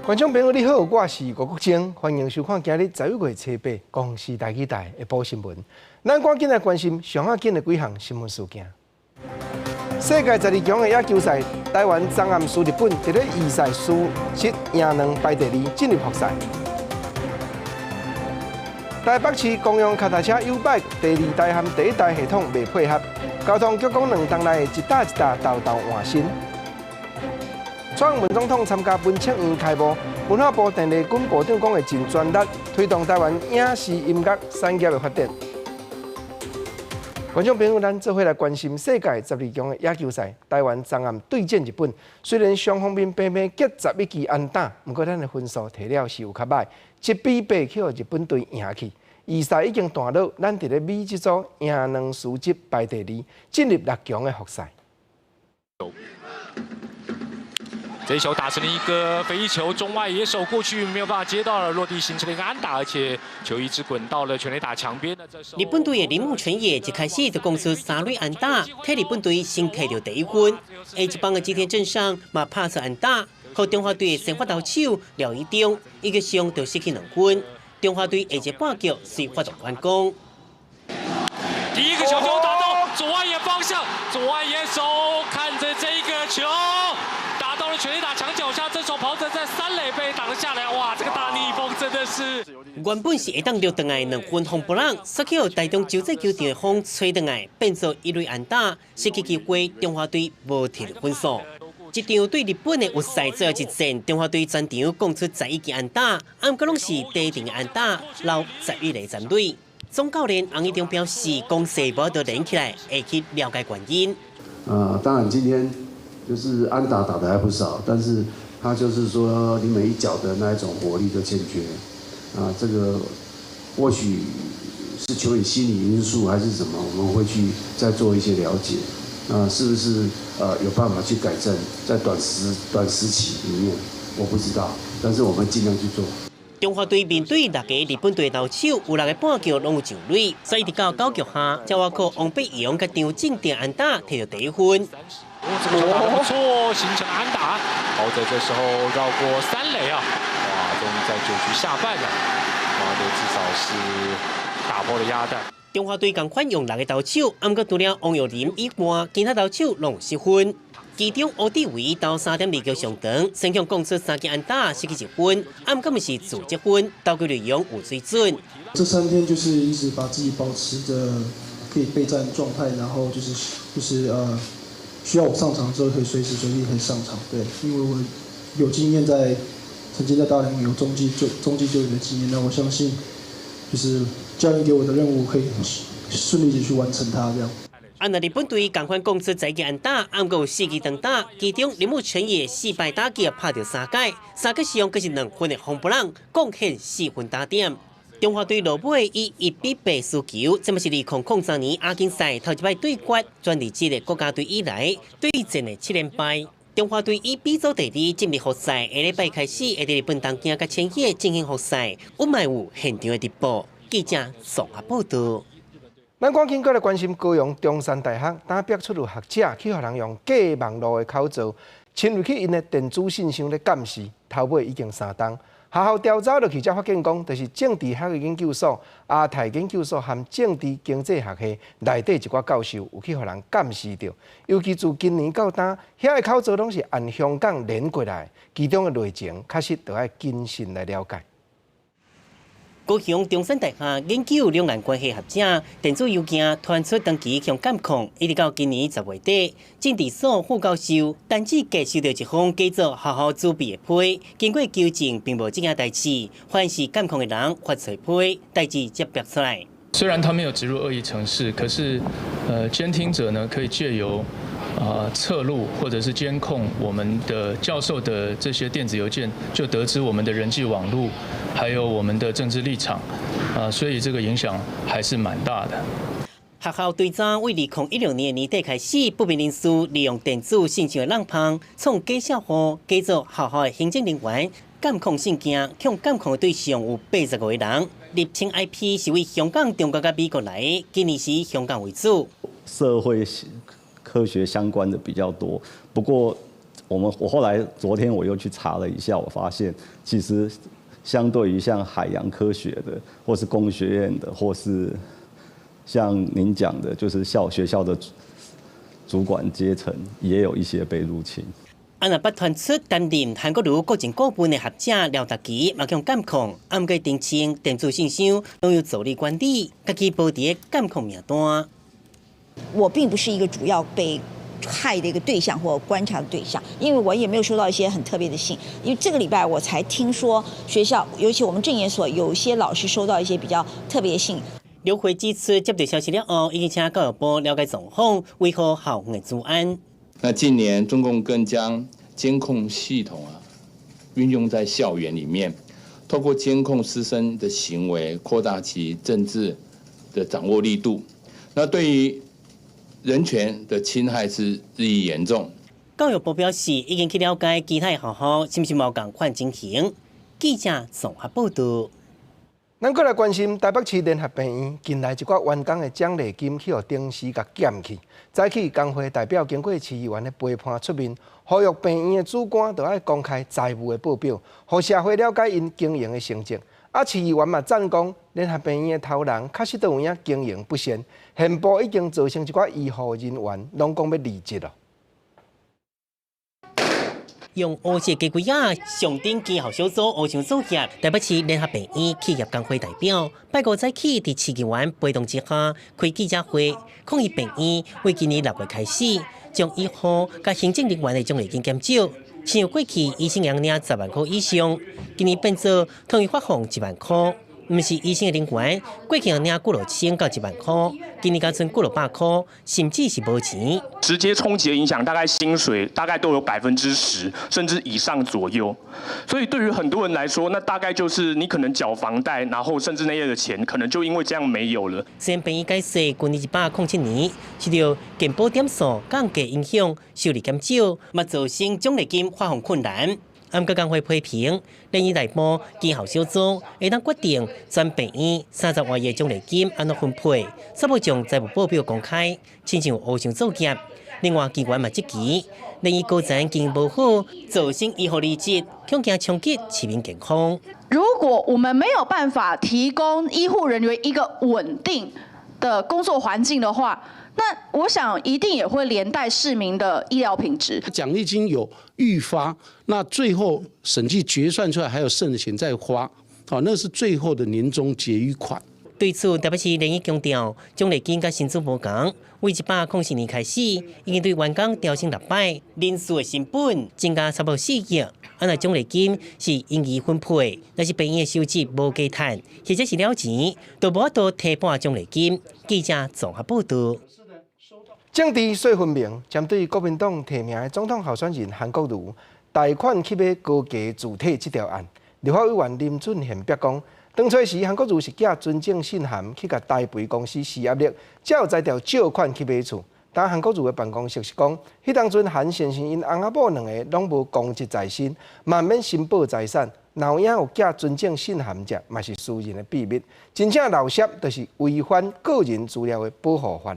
观众朋友你好，我是吴国正，欢迎收看今日11月7日公视台记台的报新闻。咱赶紧来关心上下紧的几项新闻事件。世界12强的野球赛，台湾昨暗输日本，伫咧预赛输7赢2败第2，进入复赛。台北市公用脚踏车 U-Bike 第2代和第1代系统未配合，交通局讲2档内一搭豆换新。蔡英文总统参加文庆宴开幕，文化部电力局部长讲会尽全力推动台湾影视音乐产业的发展。观众朋友，咱做伙来关心世界12强的野球赛，台湾昨暗对战日本，虽然双方面平平结11支安打，不过咱的分数摕了是有较歹，7比8去日本队赢去。预赛已经断落，咱伫咧美职组赢2输1败第2，进入6强的复赛。这一球打成了一个飞球，中外野手过去没有办法接到了，落地形成了一个安打，而且球一直滚到了全垒打墙边。日本队的铃木纯也一开始就攻出3垒安打，替日本队先摕到第1分。A 一帮的吉田正尚嘛拍出安打，和中华队的先发投手廖一中一个上就失去2分。中华队下一半局遂发动完攻。第一个球就打到左外野方向，左外野手看着这个球。打到了全垒打墙脚下，这手跑者在3垒被挡了下来，哇，这个大逆风真的是。原本是会当溜回来2分红不让，失去了台中洲际球场的风吹回来，变作1垒安打，失去机会，中华队无摕到分数。这场对日本的预赛最后一战，中华队全场攻出11支安打，不过拢是第1场安打，留11个残垒。总教练洪一中表示，攻势无得连起来，会去了解原因。当然今天。就是安打打的还不少，但是他就是说你每一脚的那一种活力都欠缺，这个或许是球员心理因素还是什么，我们会去再做一些了解，是不是有办法去改正，在短时期里面，我不知道，但是我们尽量去做。中华队面对6个日本队投手，有6个半局拢有上垒，所以直到9局下，才我靠王柏荣甲张正定安打摕到第1分。这个球打得不错，形成了安打。跑者这时候绕过3垒啊，哇，终于在9局下半了，中华队至少是打破了鸭蛋。中华队同款用6个投手，不过除了王耀林以外，其他投手拢有失分。其中吴志伟到3.2局上场，先向攻出3支安打，失去1分，不过是自责分，投球内容有水准。这3天就是一直把自己保持着可以备战状态，然后就是需要我上场之后可以随时随地可以上场，对，因为我有经验曾经在大联盟有中继救援的经验，那我相信就是教练给我的任务可以顺利的去完成它这样。那日本队同款攻出11支安打，不过有4支长打，其中铃木纯也4败打击拍到3解，3个使用更是2分的红不让，贡献4分打点。中华队落尾以1比8输球，这嘛是2003年亚锦赛头一摆对决，专利制的国家队以来对战的7连败。中华队以比组第2进入复赛，下礼拜开始会在日本东京甲千叶进行复赛，有卖有现场的直播。记者综合报道。咱赶紧过来关心高雄中山大学打逼出入学者去互人用假网络的口罩，侵入去因的电子信箱咧监视，头尾已经3档。学校调查落去，才发现讲，就是政治学的研究所、亚太研究所和政治经济学系内底一寡教授有去互人监视到，尤其自今年到今，遐个口罩拢是按香港连过来，其中的内情确实都要谨慎来了解。高雄中山大学研究两岸关系学者电子邮件传出长期向监控，一直到今年10月底，政治所副教授单只接收到一封叫做学校自闭的批，经过纠正，并无这件代志，凡是监控的人发出批，代志才爆出来。虽然他没有植入恶意程式，可是监听者呢可以借由侧录或者是监控我们的教授的这些电子邮件，就得知我们的人际网络，还有我们的政治立场，所以这个影响还是蛮大的。学校对早为2016年年底开始，不明人士利用电子信息的浪棒，创假小户，假做学校的行政人员，监控信件，向监控的对象有85个人。入侵 IP 是为香港、中国甲美国来的，今年是香港为主。社会科学相关的比较多，不过我后来昨天我又去查了一下，我发现其实相对于像海洋科学的，或是工学院的，或是像您讲的，就是学校的主管阶层，也有一些被入侵。安那不传出担任韩国瑜个人顾问的学者廖达基，马强监控，暗个澄清电子信箱都有助力管理，家己保伫监控名单。我并不是一个主要被害的一个对象或观察的对象，因为我也没有收到一些很特别的信。因为这个礼拜我才听说学校，尤其我们政研所有一些老师收到一些比较特别的信。刘慧指出，接到消息了后，已经请教育部了解状况，维护校园的治安。那近年中共更将监控系统运用在校园里面，透过监控师生的行为，扩大其政治的掌握力度。那对于人权的侵害是日益严重。教育部表示，已经去了解其他的学校是不是冇同款情形。记者综合报道。咱过来关心台北市联合病院近来一寡员工的奖励金去互定时甲减去，早起工会代表经过市议员的陪伴出面，呼吁病院的主管都要公开财务的报表，互社会了解因经营的成绩。市议员嘛赞讲，联合病院的头人确实都有影经营不善，现部已经造成一寡医护人员拢讲要离职了。用乌色鸡龟仔上顶机校小组乌上组协台北市联合病院企业工会代表，拜五早起伫市议员陪同之下开记者会，抗议病院为今年6月开始将医护甲行政人员的奖励金减少，像过去医生人领10万块以上，今年变做统一发放1万块。毋是医生的人员，过去人领几落千到1万块，今年加剩几落100块，甚至是无钱。直接冲击的影响，大概薪水大概都有10%甚至以上左右。所以对于很多人来说，那大概就是你可能缴房贷，然后甚至那些的钱，可能就因为这样没有了。虽然病院解释，今年107年受到健保点数降低影响，收入减少，嘛造成奖励金发放困难。按各工会批评，联谊内部绩效小组会当决定全病院30万的奖励金安怎分配，煞要将财务报表公开，亲像乌上作业。另外，机关嘛积极，联谊高层经营无好，造成医护离职，恐惊冲击市民健康。如果我们没有办法提供医护人员一个稳定的工作环境的话，那我想一定也会连带市民的医疗品质。奖励金有预发，那最后审计决算出来还有剩的钱再花，好，那是最后的年终结余款。对此，台北市联谊强调，奖励金甲薪资无同，为104年开始，已经对员工调升600，人数的成本增加差不多4亿。按那奖励金是应予分配，但是病院的收支无加赚，或者是了钱，都无法度提拨奖励金。记者综合报道。政治水分明，针对国民党提名的总统候选人韩国瑜贷款去买高价主体这条案，立法委员林俊宪表讲，当初时韩国瑜是寄尊证信函去甲台肥公司施压力，才有才调借款去买厝。但韩国瑜的办公室是讲，迄当阵韩先生因翁仔某2个拢无公职在身，嘛免申报财产，若有影有寄尊证信函者，嘛是私人的秘密，真正漏涉就是违反个人资料的保护法。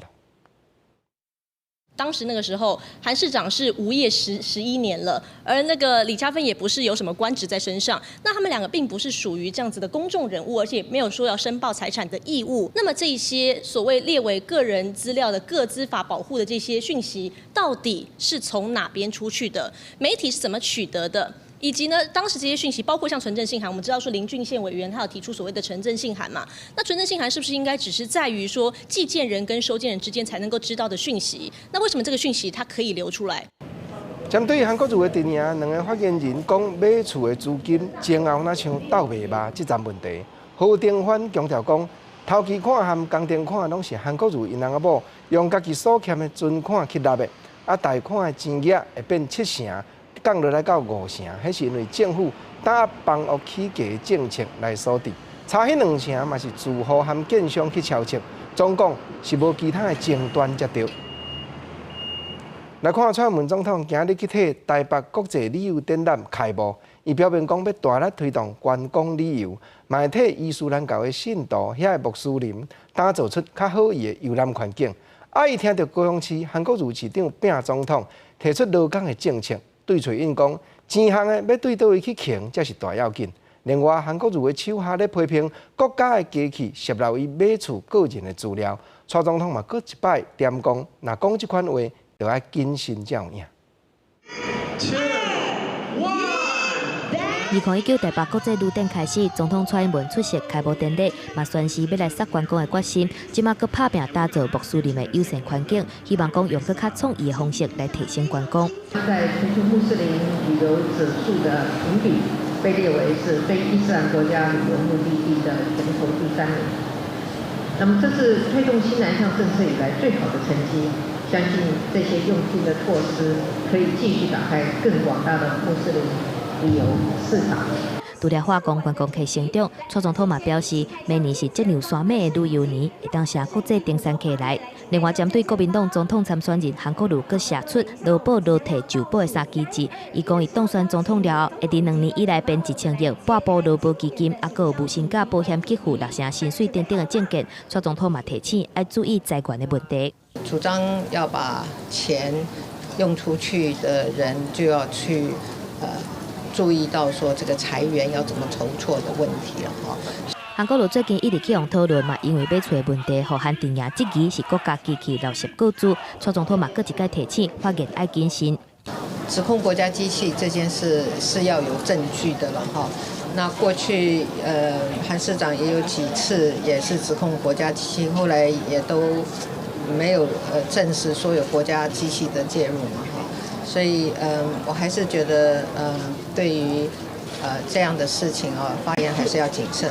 当时那个时候，韩市长是无业11年了，而那个李嘉芬也不是有什么官职在身上，那他们2个并不是属于这样子的公众人物，而且也没有说要申报财产的义务。那么这一些所谓列为个人资料的个资法保护的这些讯息，到底是从哪边出去的？媒体是怎么取得的？以及呢，当时这些讯息，包括像存证信函，我们知道说林俊宪委员他有提出所谓的存证信函嘛？那存证信函是不是应该只是在于说寄件人跟收件人之间才能够知道的讯息？那为什么这个讯息它可以流出来？针对韩国瑜的提名，2个发言人讲买厝的资金前后哪像斗袂麻这站问题，何定欢强调讲，头期款和工程款拢是韩国瑜因翁仔某用家己所欠的存款去纳的，贷款的钱额会变7成。降落来到5成，迄是因为政府打房屋起价的政策来所致。差迄2成嘛是住户和建商去敲测，总共是无其他的争端才对。来看蔡英文总统今日去替台北国际旅游展览开幕，伊表明讲要大力推动观光旅游，嘛会替伊斯兰教的信徒遐的穆斯林打造出较好伊的游览环境。伊听到高雄市韩国瑜市长变总统提出劳工的政策。对嘴硬讲，钱项的要对倒位去穷才是大要紧。另外，韩国瑜的手下咧批评国家的机器泄露伊买厝个人的资料，蔡总统嘛搁一摆点讲，若讲即款话，就要谨慎才有影。 2019台北国际旅展开始，总统蔡英文出席开幕典礼，嘛宣示要来杀观光的决心。即马搁拍拼打造穆斯林的友善环境，希望讲用更较创意的方式来提升观光。在全球穆斯林旅游者数的评比被列为是非伊斯兰国家旅游目的地的全球第3名。那么这是推动新南向政策以来最好的成绩。相信这些用心的措施可以继续打开更广大的穆斯林 旅游市场。除了化工观光客成长，蔡总统嘛表示，明年是接牛山美的旅游年，会当吸国际登山客来。另外，针对国民党总统参选人韩国瑜，佮写出劳保劳退就保的3机制，伊讲伊当选总统了后，会伫2年以来编1000亿8部劳保基金，还佮无薪假保险给付6成薪水等等的政见。蔡总统嘛提醒，要注意财源的问题。主张要把钱用出去的人，就要去注意到说这个财源要怎么筹措的问题了哈。韩国瑜最近一直去用讨论嘛，因为买厝的问题，互韩定牙质疑是国家机器漏实购资。蔡总统嘛，各一概提醒，发言爱谨慎。指控国家机器这件事是要有证据的了哈。那过去韩市长也有几次也是指控国家机器，后来也都没有证实说有国家机器的介入嘛哈。 所以，我还是觉得，对于这样的事情啊，发言还是要谨慎。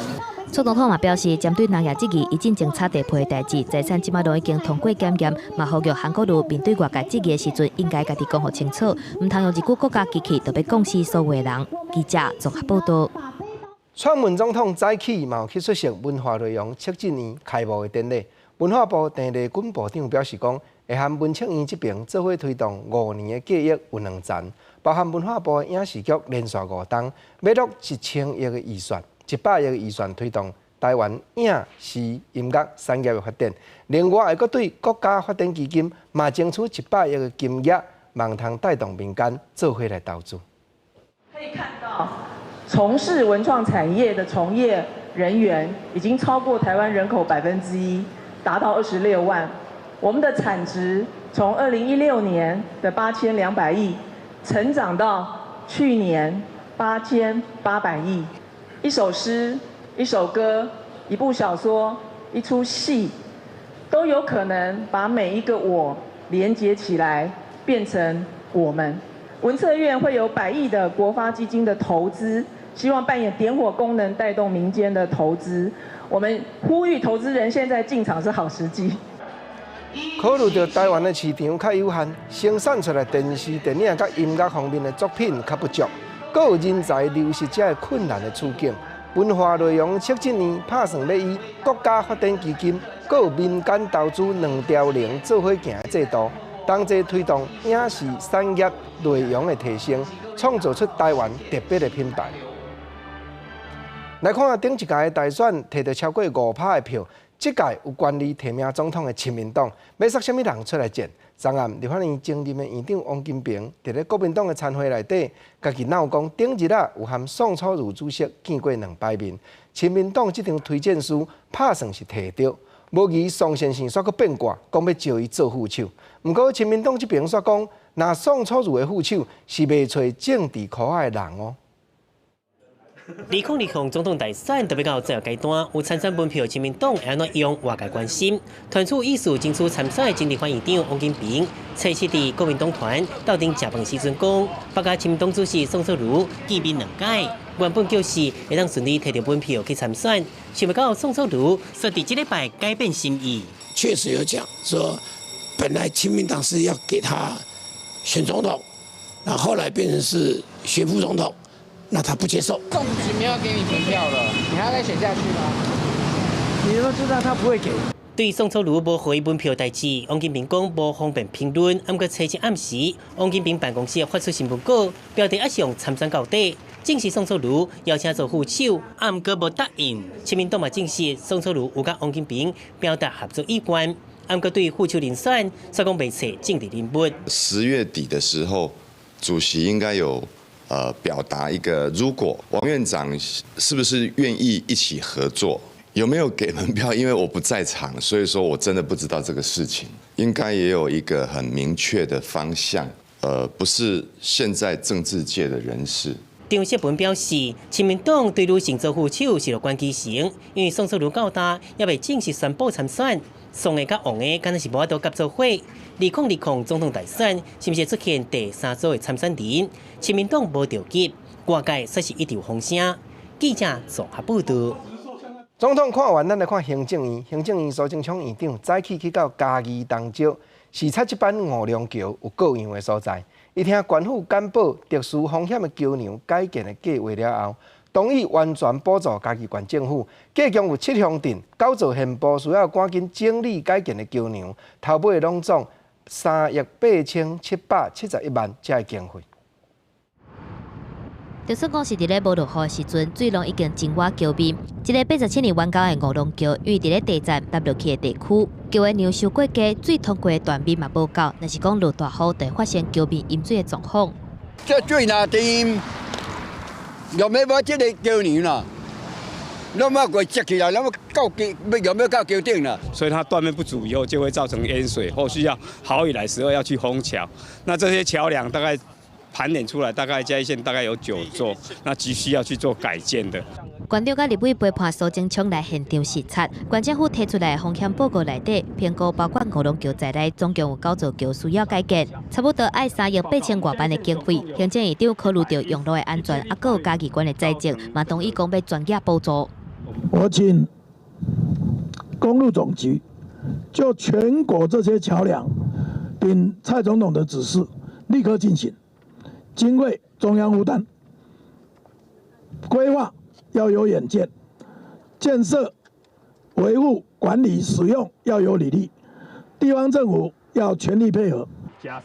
蔡总统嘛表示，针对农业质疑，伊进前插地皮的代志，财产即马都已经通过检验，嘛呼吁韩国瑜面对外界质疑的时阵，应该家己讲好清楚，唔通用一句国家机器就要讲死所有的人。记者综合报道。蔡英文总统早起嘛有去出席文化内容测1年开幕的典礼，文化部陈丽君部长表示讲。 会和文策院这边做伙推动5年的计划有2站，包含文化部影视局连续5档，要录1000亿的预算，100亿的预算推动台湾影视音乐产业的发展。另外，会阁对国家发展基金嘛争取100亿的金额，望通带动民间做伙来投资。可以看到，从事文创产业的从业人员已经超过台湾人口1%，达到26万。 我们的产值从2016年的8200亿，成长到去年8800亿。一首诗、一首歌、一部小说、一出戏，都有可能把每一个我连接起来，变成我们。文策院会有100亿的国发基金的投资，希望扮演点火功能，带动民间的投资。我们呼吁投资人现在进场是好时机。 考虑到台湾的市场较有限，生产出来电视、电影甲音乐方面的作品较不足，阁有人才流失者的困难的处境。文化内容测1年打算要以国家发展基金，阁有民间投资2条龙做伙行的制度，同齐推动影视产业内容的提升，创造出台湾特别的品牌。来看顶一届的大选，摕到超过5%的票。 这届有关于提名总统的亲民党，要杀什么人出来战？昨暗立法院前任的院长王金平，伫咧国民党的参会内底，家己闹讲顶日有和宋楚瑜主席见过2摆面。亲民党这张推荐书拍算是摕到，无疑宋先生煞阁变卦，讲要招伊做副手。不过亲民党这边煞讲，那宋楚瑜的副手是未找政治可爱的人哦。 2020总统大选特别到最后阶段，有参选本票亲民党会安怎用外界关心。团处意思争取参选的经济院长王金平，初7伫国民党团斗阵食饭时阵讲，北加亲民党主席宋楚瑜见面2届，原本就是会当顺利摕到本票去参选，想不到宋楚瑜说伫这礼拜改变心意。确实有讲说，本来亲民党是要给他选总统，然后后来变成是选副总统。 那他不接受，宋主席没有给你门票了，你还要再选下去吗？你都知道他不会给。对宋楚瑜无互伊门票代志，王金平讲无方便评论。毋过初7暗时，王金平办公室发出新闻稿，标题一上参选到底，正是宋楚瑜邀请做副手，毋过无答应。亲民党嘛证实宋楚瑜有甲王金平表达合作意愿，毋过对副手人选，说讲未找政治人物。10月底的时候。主席应该有表达一个，如果王院长是不是愿意一起合作？有没有给门票？因为我不在场，所以说我真的不知道这个事情。应该也有一个很明确的方向，不是现在政治界的人士。张锡文表示，亲民党对吕姓做副手是乐观其成，因为宋楚瑜较大，也未正式宣布参选。宋的甲王的敢若是无法度合作伙。2020总统大选是不是出现第三组的参选人？亲民党无着急，外界说是一条风声。记者综合报道。总统看完，咱来看行政院。行政院苏贞昌院长早起去到嘉义东石，视察这班五龙桥有各样的所在。伊听官府简报特殊风险的桥梁改建的计划了后，同意完全补助嘉义县政府。计共有7乡镇9座县部需要赶紧整理改建的桥梁，头尾拢总3亿8771万才会经费。就算讲是伫咧无落雨的时阵，水龙已经浸我桥面。一个87年完工的五龙桥，因为伫咧地站搭落去的地区，桥的梁修过低，水通过的断面嘛无够。若是讲落大雨，就会发现桥面淹水的状况。这水若低，有没有这个桥梁啦？那么过接起来，那么有没有到桥顶了？所以它断面不足以后，就会造成淹水。后续要豪雨来时候要去封桥，那这些桥梁大概。盘点出来，大概嘉义县大概有9座，那急需要去做改建的。县长甲立委陪伴苏贞昌来现场视察，县政府提出来的风险报告内底，评估包括五龙桥在内，总共有9座桥需要改建，差不多爱3亿8千多万的经费。行政院长考虑到用路的安全，还有嘉义县的财政，嘛同意讲要专业补助。我请公路总局就全国这些桥梁，秉蔡总统的指示，立刻进行。经费中央负担，规划要有远见，建设、维护、管理、使用要有履历，地方政府要全力配合。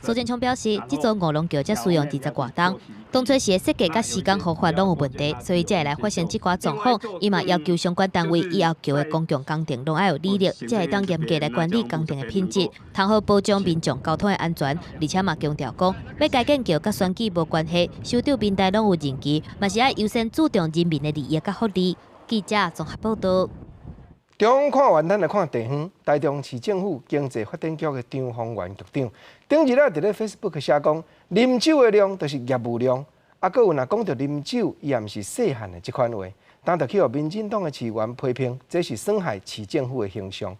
苏贞昌表示，这座五龙桥才使用20多年，当初时设计甲时间方法拢有问题，所以才会来发生这寡状况。伊嘛要求相关单位以后桥的公共工程拢要有履历，才会当严格来管理工程的品质，通好保障民众交通的安全。而且嘛强调讲，要改建桥甲选举无关系，首长民代拢有任期，嘛是要优先注重人民的利益甲福利。记者综合报道。中央看完，咱来看地方。台中市政府经济发展局的张丰源局长，顶日咧伫咧 Facebook 写讲，啉酒的量就是业务量，啊，搁有若讲到啉酒，伊也毋是细汉的即款话，当着去互民进党的市员批评，这是损害市政府的形象。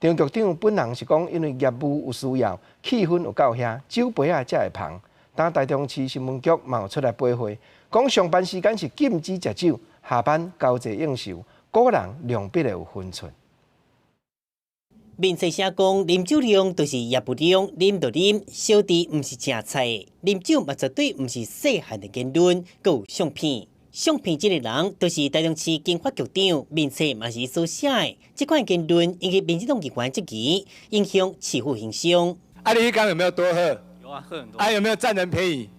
张局长本人是讲，因为业务有需要，气氛有够遐，酒杯啊才会芳。当台中市新闻局嘛有出来背会，讲上班时间是禁止食酒，下班交际应酬。个人量必会有分寸。面册写讲，啉酒量就是业务量，啉就啉，小弟毋是食菜的。啉酒嘛绝对毋是细汉的言论，阁有相片。相片这个人，就是台中市经发局长，面册嘛是所写的。这款言论引起民进党议员质疑，影响市府形象。啊，你刚有没有多喝？有啊，喝很多。啊，有没有占人便宜？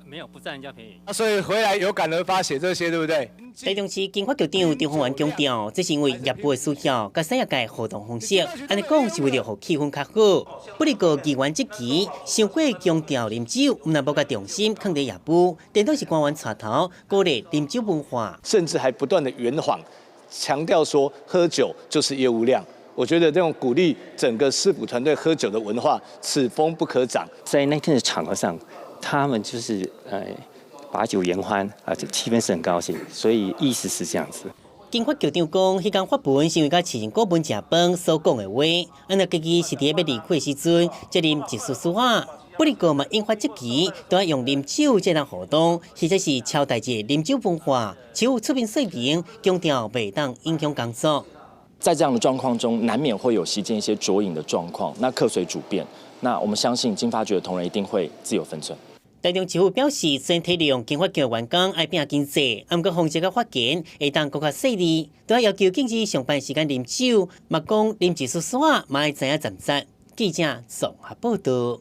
没有，不占人家便宜。啊，所以回来有感而发写这些，对不对？台中市经发局长张丰源强调，这是因为业务的需要，甲产业界互动方式。安尼讲是为了互气氛较好。不过议员质疑，伤过强调啉酒，毋但无甲重心放伫业务，颠倒是官员带头鼓励啉酒文化，甚至还不断的圆谎，强调说喝酒就是业务量。我觉得这种鼓励整个市府团队喝酒的文化，此风不可长。在那天的场合上，他们就是把酒言欢，气氛是很高兴，所以意思是这样子。经发局长讲，迄天发文是为甲市政顾问食饭所讲的话，安那家己是伫咧要离开时阵，才啉一丝丝话。不过嘛，引发质疑，都要用啉酒才能活动，实在是超大一啉酒文化。市府出面说明，强调袂当影响工作。在这样的状况中，难免会有席间一些酌饮的状况，那客随主便。那我们相信经发局的同仁一定会自有分寸。台中市府表示，虽然体谅经发局员工爱拼经济，毋过防治甲发言会当更较细腻，都要要求禁止上班时间啉酒，嘛讲啉一丝丝嘛爱知影站站。记者综合报道。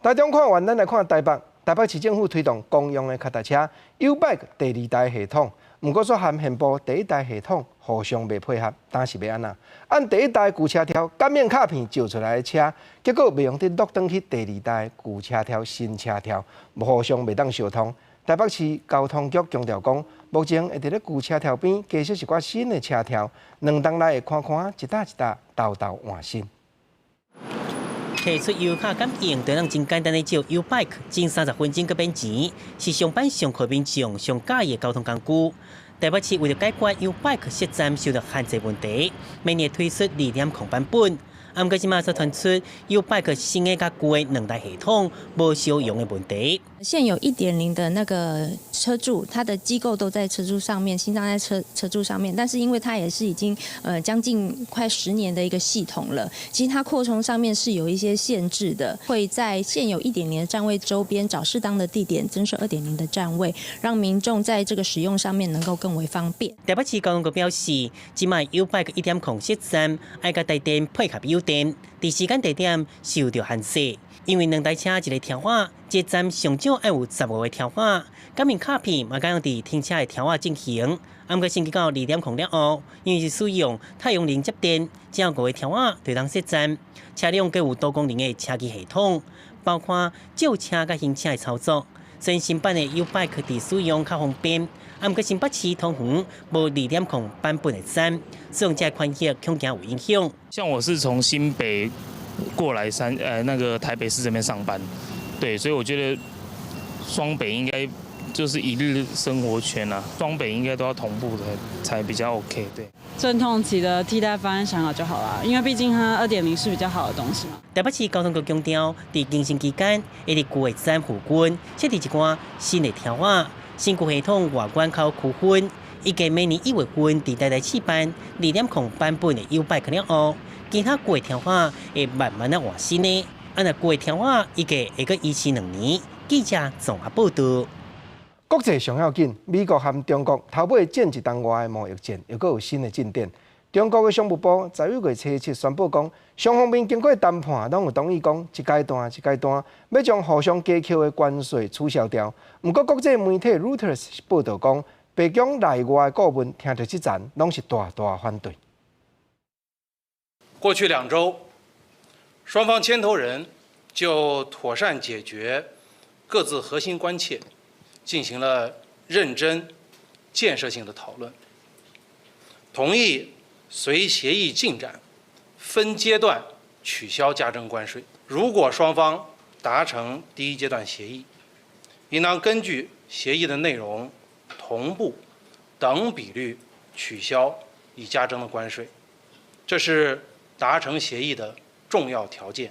台中看完，咱来看台北。台北市政府推动公用的脚踏车 U-Bike 第2代系统，毋过却含现部第1代系统互相袂配合，当时要安怎？按第一代旧车条感面卡片照出来的车，结果袂用得落登去第二代旧车条、新车条，互相袂当相通。台北市交通局强调讲，目前会伫咧旧车条边加设一寡新的车条，2冬内会看看一搭一搭豆豆换新。提出游客感应，对人真简单的借 U-Bike， 近30分钟个变钱，是上班上课民众上喜的交通工具。台北市为了解决 U-Bike 设站受到限制问题，每年推出2.0版本。不过即马所传出 U-Bike 新的甲旧的2台系统无相容的问题。现有1.0的那个车柱，它的机构都在车柱上面，心脏在车柱上面，但是因为它也是已经将近快10年的一个系统了，其实它扩充上面是有一些限制的，会在现有1.0的站位周边找适当的地点增设2.0的站位，让民众在这个使用上面能够更为方便。台北市交通局表示，即卖 U-Bike 1.0设站爱甲台电配合有电，伫时间地点受到限制。因为2台车一个条码，一个站上少爱有15个条码，感应卡片嘛敢用伫停车的条码进行。不过升级到2.0了后，因为是使用太阳能接电，只要5个条码就当设站。车辆各有多功能的车机系统，包括轿车甲行车的操作。虽然新版的 U-Bike 伫使用较方便，不过新北市通园无2.0版本的站，使用这款业恐惊有影响。像我是从新北过来那个台北市这边上班，对，所以我觉得双北应该就是一日生活圈啊，双北应该都要同步的才比较 OK， 对。阵痛期的替代方案想好就好了，因为毕竟它2.0是比较好的东西嘛。台北市交通局强调，在更新期间，会伫旧的站附近设置一寡新的条码，新旧系统外观较区分。预计明年1月份伫台试办2.0版本的 U-Bike 了后，其他旧的条码会慢慢的换新的。按照旧的条码，预计会搁延期2年。记者综合报道。国际上要紧，美国和中国头尾战一冬外的贸易战又搁有新的进展。中国的商务部11月初7宣布讲，双方面经过谈判，拢有同意讲一阶段要将互相加扣的关税取消掉。不过国际媒体 Reuters 报道讲，白宫内外的顾问听到这阵，拢是大反对。过去2周，双方牵头人就妥善解决各自核心关切，进行了认真、建设性的讨论，同意随协议进展，分阶段取消加征关税。如果双方达成第1阶段协议，应当根据协议的内容同步等比率取消已加征的关税，这是达成协议的重要条件。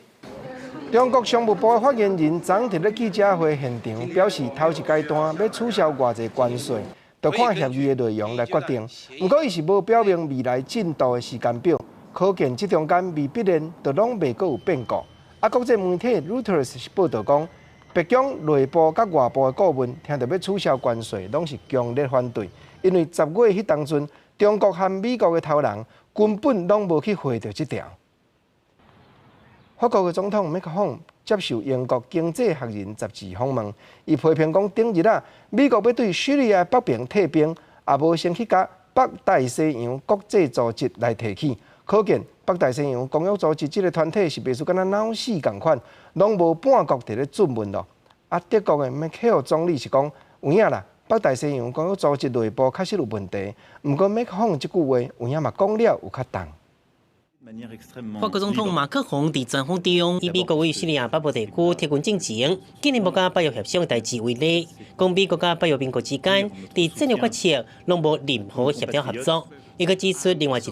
中国商务部的发言人昨伫咧记者会现场表示，头一阶段要取消偌济关税，就看协议的内容来决定。不过，伊是无表明未来进度的时间表，可见这中间未必然就拢未阁有变故。国际媒体 Reuters 是报道讲，白宫内部甲外部的顾问听到要取消关税，拢是强烈反对，因为10月迄当阵，中国和美国的头人根本拢无去回到这条。法国的总统麦克风接受英国经济学人杂志访问，伊批评讲，顶日美国要对叙利亚北边退兵，也无先去甲北大西洋国际组织来提起，可见北大西洋公约组织这个团体是袂输敢若闹死共款，拢无半国伫咧质问咯。德国的梅克尔总理是讲，有影啦，北大西洋公约组织内部确实有问题，不过麦克风这句话有影嘛讲了有较重。法国总统马克龙伫专访中，以美国为叙利亚北部地区提供进程，今年国家北约协商的代志为例，讲美国甲北约盟国之间伫战略决策拢无任何协调合作。伊阁指出，另外一个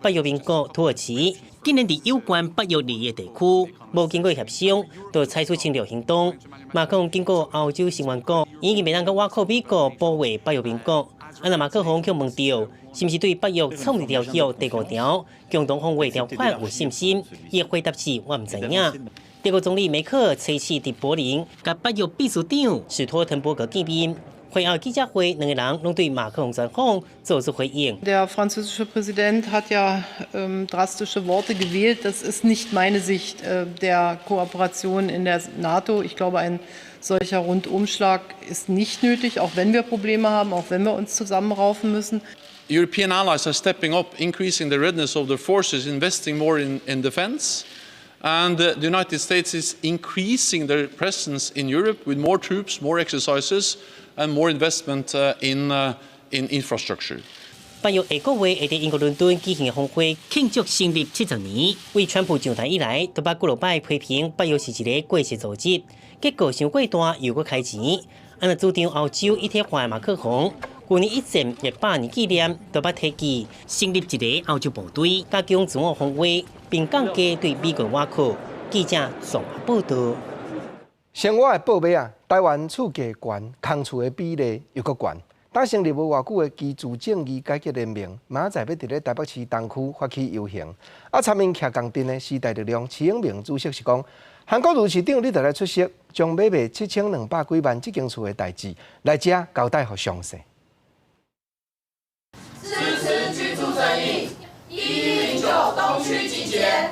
北约盟国土耳其，今年伫有关北约利益地区无经过协商，就采取侵略行动。马克龙经过欧洲成员国，已经袂当甲瓦靠美国保卫北约盟国。马克龙却问到，是毋是对北约草拟条约第5条共同防卫条款有信心？伊回答是：我唔知影。德国总理梅克尔初次伫柏林，甲北约秘书长史托滕伯格见面。会后记者会，2个人拢对马克龙专访做出回应。Der französische Präsident hat ja drastische Worte gewählt. Das ist nicht meine Sicht der Kooperation in der NATO. Ich glaube, ein solcher Rundumschlag ist nicht nötig, auch wenn wir Probleme haben, auch wenn wir uns zusammenraufen müssen. European allies are stepping up, increasing the readiness of their forces, investing more in defense. And the United States is increasing their presence in Europe with more troops, more exercises, and more investment in infrastructure. 8月下个月会在英国伦敦举行的峰会，庆祝成立70年。为川普上台以来，都把几落摆批评8月是一个过时组织，结果伤过大又搁开钱。按照主张欧洲一体化的马克龙，去年一战100年纪念，都把提议成立一个欧洲部队，加强自我防卫，并降低对美国瓦靠。记者综合报道。生活的报买啊，台湾厝价悬，空厝的比例又搁悬。打成立无偌久的基础正义改革联盟，明仔载要伫咧台北市东区发起游行。参与徛港镇的时代力量徐永明主席是讲，韩国如市长你就来出席，将买卖7200几万这间厝的代志来遮交代互详细。支持居住正义，1109东区集结。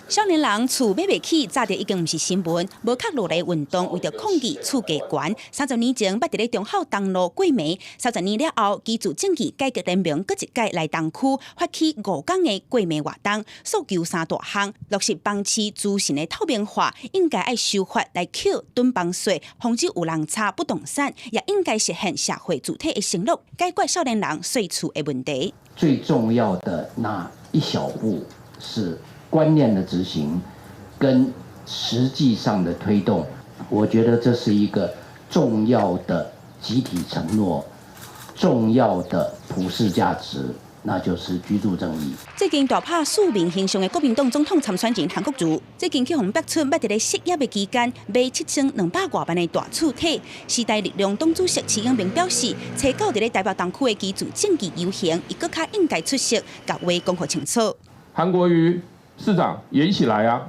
少年人厝买袂起，早就已经毋是新闻。无确落来运动，为着抗议厝价悬。30年前，捌伫咧中孝东路过暝，30年了后，基础正义改革联盟搁一届来东区发起5天的过暝活动，诉求3大项：落实房市资讯的透明化，应该爱修法来扣囤房税，防止有人炒不动产，也应该实现社会主体的承诺，解决少年人税厝的问题。最重要的那一小步是观念的执行跟实际上的推动，我觉得这是一个重要的集体承诺，重要的普世价值，那就是居住正义。最近大拍4名形象的国民党总统参选人韩国瑜，最近去红北村捌伫咧失业的期间买7200多万的大厝体。时代力量党主席徐永明表示，找到伫咧台北东区的基础正义游行，伊更较应该出席，甲话讲互清楚。韩国瑜市长也一起来啊！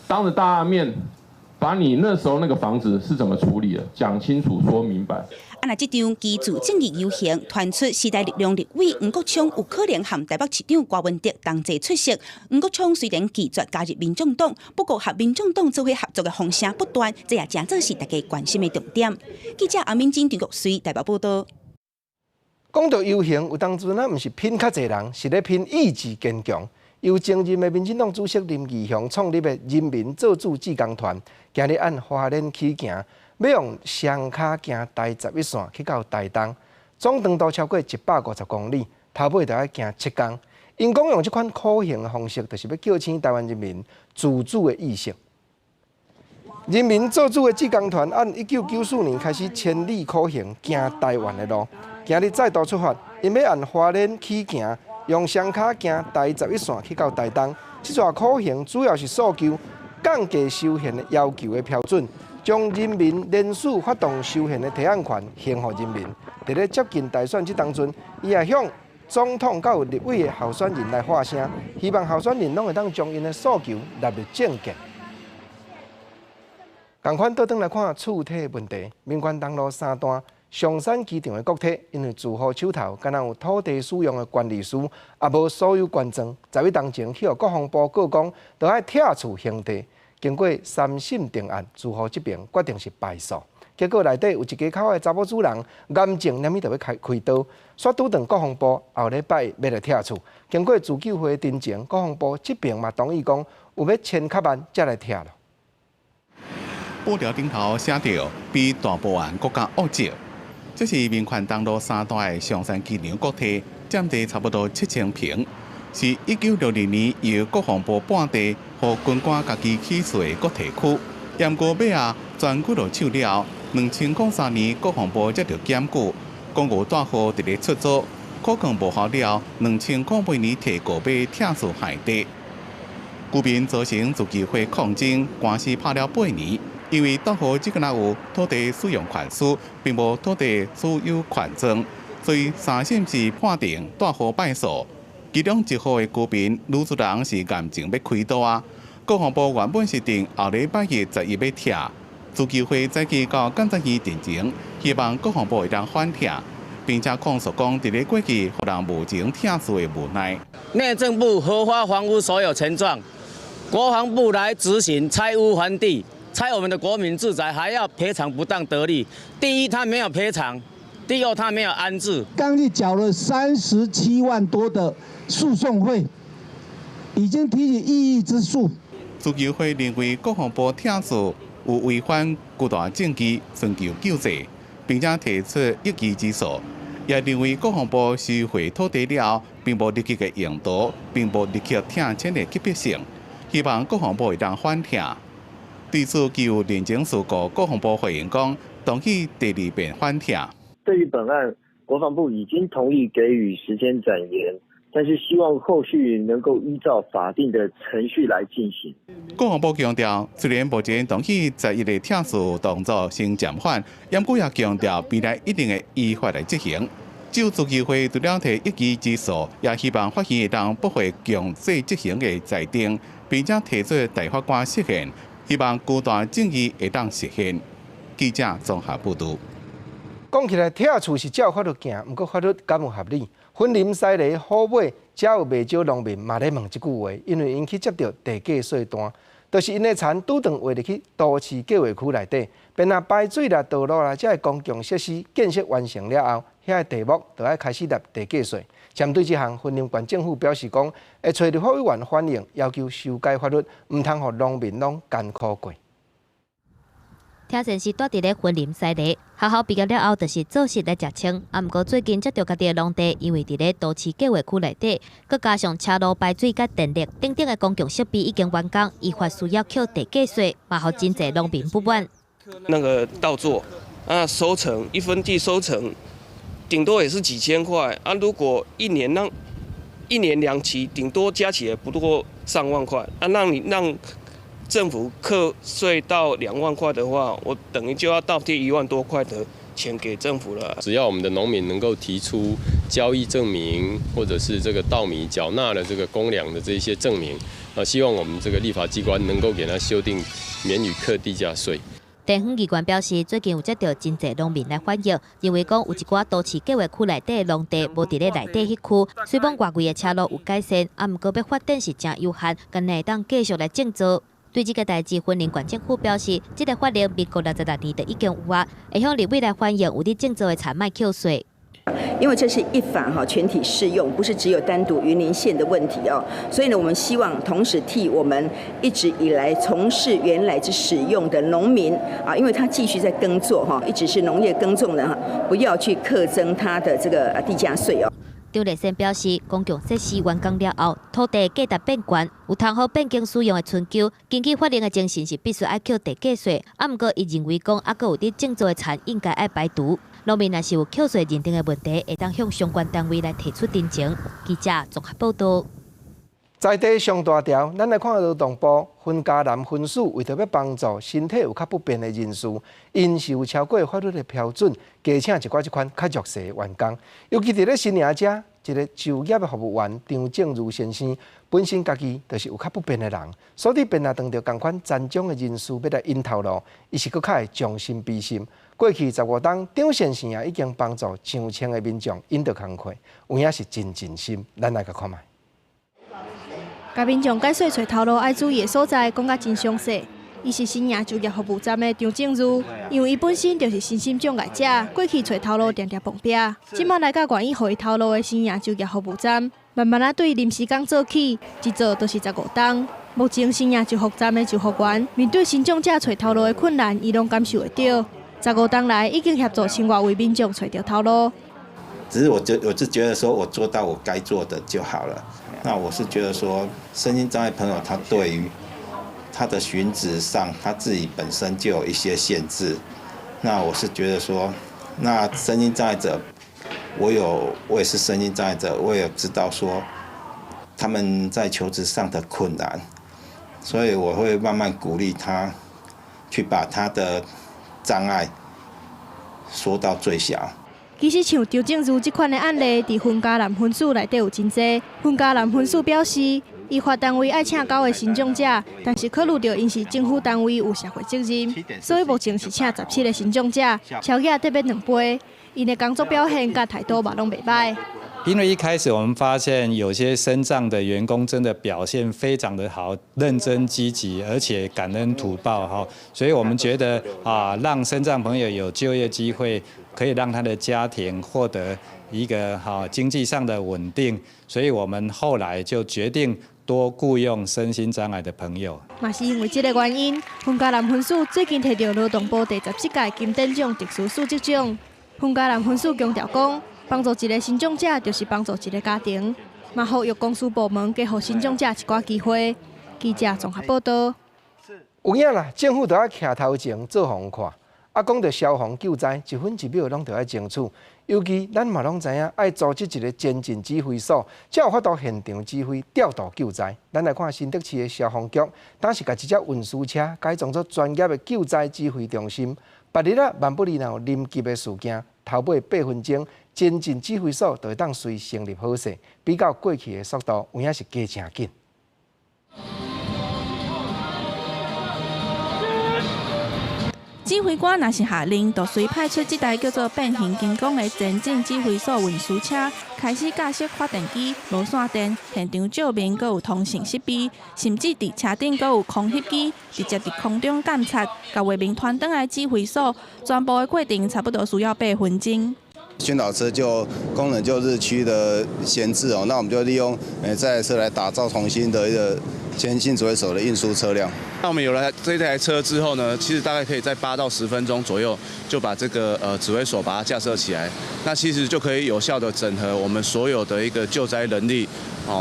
当着大家面，把你那时候那个房子是怎么处理的，讲清楚、说明白。那这场基础正义游行传出时代力量立委吴国昌有可能和台北市长郭文哲同齐出席。吴国昌虽然拒绝加入民众党，不过和民众党做伙合作的风声不断，这也真正是大家关心的重点。记者阿敏珍、陈国随台北报道。讲到游行，有当阵啊，毋是拼较侪人，是咧拼意志坚强。由前任的民进党主席林义雄创立的人民做主志工团，今日按花莲起行，要用双脚行台11线去到台东，总长度超过150公里，头尾就要行7天。因讲用这款苦行的方式，就是要叫醒台湾人民自主的意识。人民做主的志工团按1994年开始千里苦行行台湾的路，今日再度出发，因要按花莲起行。用双脚行台11线去到台东，这段苦行主要是诉求降低修宪的要求的标准，将人民联署发动修宪的提案权献给人民。在咧接近大选这当中，伊也向总统到立委的候选人来发声，希望候选人拢会当将因的诉求纳入政见。同款倒转来看厝体的问题，民权东路3段。上山机场的国体，因为自号手头，敢若有土地使用的管理书，也无所有权证。在位当前去互国防部告讲，就爱拆除兄弟。经过3审定案，自号这边决定是败诉。结果内底有一家口的查某主人，癌症连咪就要开刀，煞拄等国防部后礼拜要来拆除。经过自救会的申请，国防部这边嘛同意讲，有要千较万才来拆咯。报条顶头写着比大部案更加恶质。这是民权东路3段的上山机场国体，占地差不多7000平，是1960年由国防部半地和军官家己起诉的国体区。验过尾啊，全几落手了。2003年国防部接到检举，公务大户伫咧出租，可能无效了。2008年提告被拆除海地，居民造成自治会抗争，官司拍了8年。因为大户只敢有土地使用权书，并无土地所有权证，所以3审是判定大户败诉。其中1户的居民女主人是癌症要开刀啊。国防部原本是定后礼拜日11要拆，自救会早期到监察院进前，希望国防部会当反拆，并且控诉讲伫咧过去互人无情拆除的无奈。内政部核发房屋所有权状，国防部来执行拆屋还地。拆我们的国民住宅还要赔偿不当得利。第一，他没有赔偿；第二，他没有安置。刚去缴了37万多的诉讼费，已经提起异议之诉。自救会认为国防部听诉有违反巨大证据，寻求救济，并且提出一击之诉，也认为国防部收回土地了，并无立即的用途，并无立即听请的急迫性，希望国防部会当反听。对此，具有廉政事故国防部回应讲，同意第二遍反听。对于本案，国防部已经同意给予时间展延，但是希望后续能够依照法定的程序来进行。国防部强调，虽然目前同意11个听诉动作先暂缓，不过也强调未来一定会依法来执行。就自救会除了提一击之诉，也希望法院会当驳回强制执行的裁定，并且提出大法官释宪，希望高大正义会当实现。记者综合报道。讲起来，拆厝是照法律行，不过法律敢有合理？婚林西犁好买，只有袂少农民嘛咧问一句话，因为因去接到地价税单，就是因的田拄当划入去都市计划区内底，便若排水啦、道路啦，这些公共设施建设完成了后，遐地目就要开始纳地价税。针对这项，婚林县政府表示讲，会找立法委员反映，要求修改法律，唔通互农民拢艰苦过。听前是住伫咧婚林西犁，学校毕业了后，就是做事来食青。啊，毋过最近接到家己的农地，因为伫咧都市计划区内底，佮加上车路排水甲电力等等的公共设备已经完工，依法需要扣地价税，嘛互真侪农民不满。那个稻作啊，收成1分地收成，顶多也是几千块啊。如果一年2期，顶多加起来不多上万块啊，让政府课税到2万块的话，我等于就要倒贴1万多块的钱给政府了。只要我们的农民能够提出交易证明，或者是这个稻米缴纳了这个公粮的这一些证明，希望我们这个立法机关能够给他修订免予课地价税。地方机关表示，最近有接到真侪农民来反映，因为讲有一寡都市计划区内底的农地无伫咧内底迄区，虽讲外围的车路有改善，啊，毋过要发展是真有限，敢会当继续来建造。对这个代志，婚林县政府表示，这个法令民国66年就已经有啊，会向立委来反映有伫建造的产卖扣税。因为这是一法哈，全体适用，不是只有单独云林县的问题哦。所以呢，我们希望同时替我们一直以来从事原来之使用的农民啊，因为他继续在耕作哈，一直是农业耕种的哈，不要去课征他的这个地价税哦。张立宪表示，公共设施完工了后，土地价值变悬，有通好变更使用的春秋，根据法令的精神是必须爱扣地价税。啊，毋过伊认为讲，还佫有伫建造的田应该爱排除。农民若是有扣税认定的问题，会当向相关单位来提出申请。记者综合报道。在地上大条，咱来看劳动部婚家男婚事，为着要帮助身体有较不便的人士，因是有超过法律的标准，加请一寡这款较弱势的员工。尤其伫咧新营遮，一个就业的服务员张正如先生，本身家己就是有较不便的人，所以便若当着同款残障的人士要来因头路，伊是佫较会将心比心。过去15档，张先生也已经帮助上千的民众因到工课，有影是真尽心。咱来甲看卖。甲民众解说找头路爱注意的所在，讲甲真详细。伊是新营就业服务站的张正如，因为伊本身就是身心障碍者，过去找头路常常碰壁。即马来到愿意互伊头路的新营就业服务站，慢慢啊对临时工做起，一做就是15档。目前新营就服站的就服员面对身障者找头路的困难，伊拢感受会到。15档来已经协助千外位民众找到头路。只是我是觉得说我做到我该做的就好了。那我是觉得说，身心障碍朋友他对于他的寻职上，他自己本身就有一些限制。那我是觉得说，那身心障碍者，我也是身心障碍者，我也知道说他们在求职上的困难，所以我会慢慢鼓励他去把他的障碍缩到最小。其实像张正如这款的案例，伫婚家男婚事内底有真多。婚家男婚事表示，依法单位爱请9个身障者，但是考虑到因是政府单位有社会责任，所以目前是请17个身障者，超额特别2倍。因的工作表现甲态度嘛拢袂歹。因为一开始我们发现有些身障的员工真的表现非常的好，认真积极，而且感恩图报哈，所以我们觉得让身障朋友有就业机会，可以让他的家庭获得一个经济上的稳定，所以我们后来就决定多雇用身心障碍的朋友。嘛是因为这个原因，洪嘉南分署最近摕到劳动部第17届金典奖特殊素质奖。洪嘉南分署强调讲，帮助一个身障者就是帮助一个家庭，嘛呼吁公司部门给予身障者一寡机会。记者综合报道。有影啦，政府就要徛头前做互看。讲到消防救灾，1分1秒拢就要争取。尤其咱嘛拢知影，爱组织一个前进指挥所，才有法度现场指挥调度救灾。咱来看新德市的消防局，当时把一只运输车改装做专业的救灾指挥中心。8日万不利若有临急的事件，头尾8分钟，前进指挥所就会当随成立好势，比较过去的速度有影是加诚紧。指挥官若是下令，就随派出这台叫做变形金刚的前进指挥所运输车，开始驾驶发电机、无线电、现场照明，阁有通讯设备，甚至伫车顶阁有空翕机，直接伫空中监察，甲画面传转来指挥所，全部的过程差不多需要8分钟。宣导车功能就日趋的闲置哦，那我们就利用这台车来打造重新的一个先进指挥所的运输车辆。那我们有了这台车之后呢，其实大概可以在8到10分钟左右就把这个指挥所把它架设起来，那其实就可以有效的整合我们所有的一个救灾能力、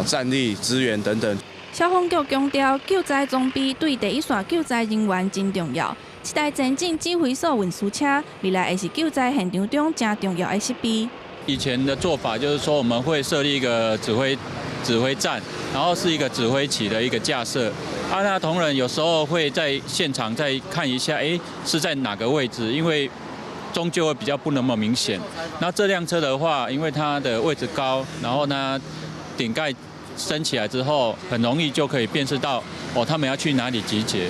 战力、资源等等。消防局强调，救灾装备对第一线救灾人员真重要。这台前进指挥所运输车，未来也是救灾现场中真重要的设备。以前的做法就是说，我们会设立一个指挥站，然后是一个指挥旗的一个架设。那同仁有时候会在现场再看一下，是在哪个位置，因为终究会比较不那么明显。那这辆车的话，因为它的位置高，然后呢顶盖升起来之后，很容易就可以辨识到他们要去哪里集结。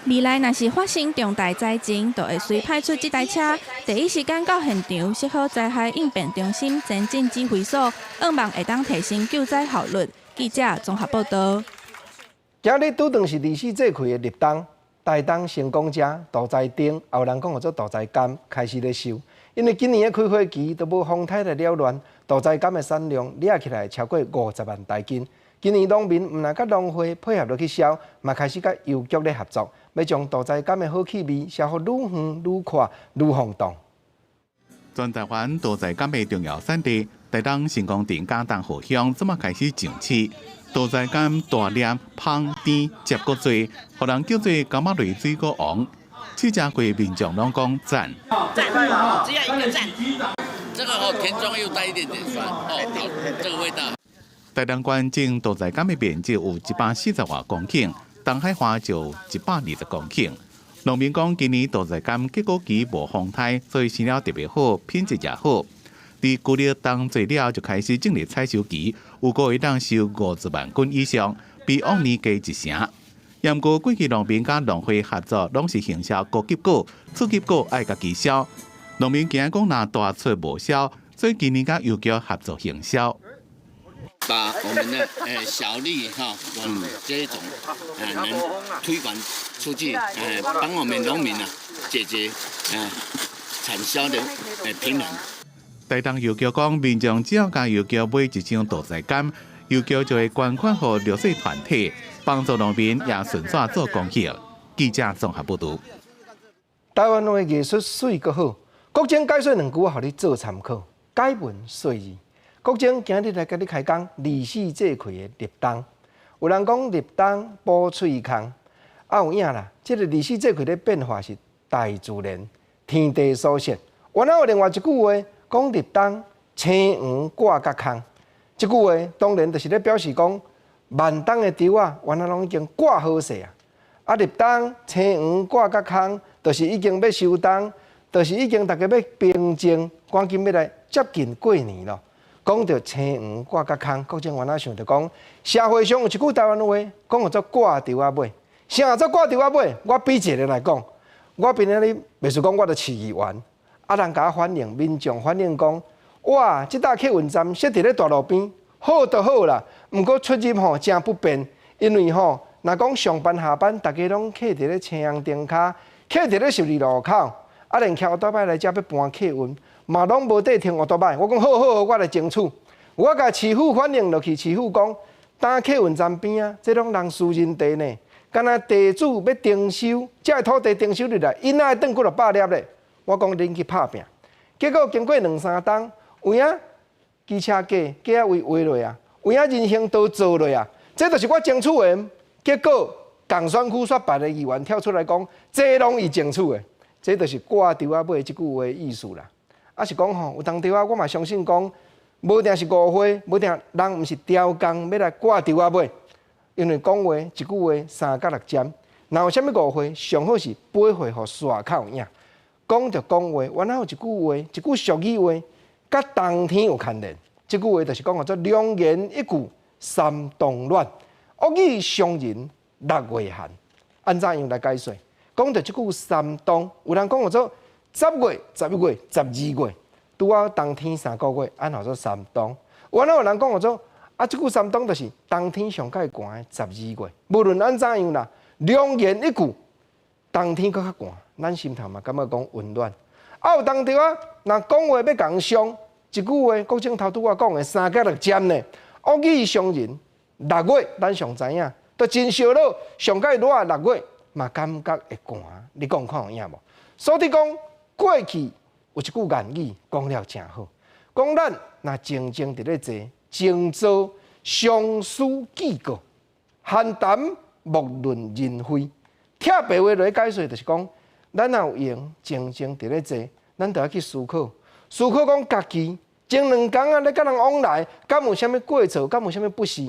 未来若是发生重大灾情，就会随派出这台车，第一时间到现场设好灾害应变中心前进指挥所，希望会当提升救灾效率。记者综合报道。今日拄当是24节气的立冬，大冬成功者大灾丁，也有人讲叫做大灾柑开始咧收，因为今年的开花期都无风台来扰乱，大灾柑的产量掠起来超过50万大斤。今年农民唔但甲农会配合落去销，嘛开始甲邮局咧合作，要将大灾柑的好气味销予愈远愈快愈轰动。全台湾大灾柑的重要产地，大冬成功镇嘉东后乡怎么开始种起？大灾柑大粒、芳甜、结果多，互人叫做柑仔类水果王。去吃过民众拢讲赞。赞，只要一个赞。这个甜中又带一点点酸，这个味道。台东县种大灾柑的面积有140多公顷，东海花就120公顷。农民讲，今年大灾柑结果期无风台，所以生了特别好，品质也好。伫旧历冬做了就开始进入采收期，有个月当收50万斤以上，比往年加1成。不过过去农民甲农会合作，拢是行销高级果、次级果爱家己销。农民惊讲若大出无销，所以今年甲邮局合作行销。把我们的小粒往这种能推广出去，帮我们农民解决产销的平衡。台东邮局讲，民众只要甲邮局买1箱大灾柑，邮局就会捐款给绿色团体，帮助农民也顺续做公益。记者综合报道。台湾的艺术水阁好，国政解说2句话，互你做参考。解文说字。国政今日来甲你开讲24节气的立冬。有人讲立冬补喙空，有影啦。这个24节气的变化是大自然天地所设。原来有另外一句话讲立冬青黄挂甲空，这句话当然就是咧表示讲万冬的稻原来拢已经挂好势啊。立冬青黄挂甲空，就是已经要收冬，就是已经大家要平静，赶紧要来接近过年咯。讲到青黄挂甲空，国政原来想着讲，社会上有一句台湾话，讲叫做挂稻仔尾。啥做挂稻仔尾？我比一个来讲，我平日咧，袂是讲我着市议员，人甲我反映，民众反映讲，哇，这搭客运站设伫咧大路边，好就好啦。毋过出入吼真不便，因为吼，若讲上班下班，大家拢徛伫咧青阳灯骹，徛伫咧12路口，啊，连骑乌托摆来遮要搬客运，嘛拢无得停乌托摆。我讲好，我来争取。我甲市府反映落去，市府讲，搭客运站边啊，这拢人私人地呢。敢若地主要征收，这土地征收入来，因哪会转几落百粒咧？我讲恁去拍拼，结果经过2、3冬，有影机车价位划落啊，有影人行道做落啊，这就是我争取的。结果共选区煞别个议员跳出来讲，这拢伊争取的，这就是挂稻啊尾即句话的意思啦。啊是讲吼，有当地啊，我嘛相信讲，无定是误会，无定人毋是雕工要来挂稻啊尾。因为讲话一句话3到6针，若有啥物误会，上好是背回互刷口影。讲着讲话，原来有一句话，一句俗语话，甲冬天有牵连。这句话就是讲叫做良言一句三冬暖，恶语伤人6月寒。安怎样来解说？讲着这句三冬，有人讲叫做10月、11月、12月，拄好冬天3个月，安叫做三冬。原来有人讲叫做啊，即句三冬就是冬天上介寒的12月，无论安怎样啦，良言一句，冬天搁较寒，咱心头嘛感觉讲温暖。啊，有当着啊，若讲话要共伤，一句话，国政头拄我讲的3到6针呢，恶语伤人。6月咱上知影，都真烧热，上介热6月嘛感觉会寒，你讲看有影无？所以讲过去有一句谚语讲了真好，讲咱若静静伫咧坐。静坐相思记过，闲谈莫论人非。听白话来解说，就是讲，咱若有闲静静伫咧坐，咱就要去思考，思考讲家己前2天啊，咧甲人往来，敢有啥物过错，敢有啥物不是？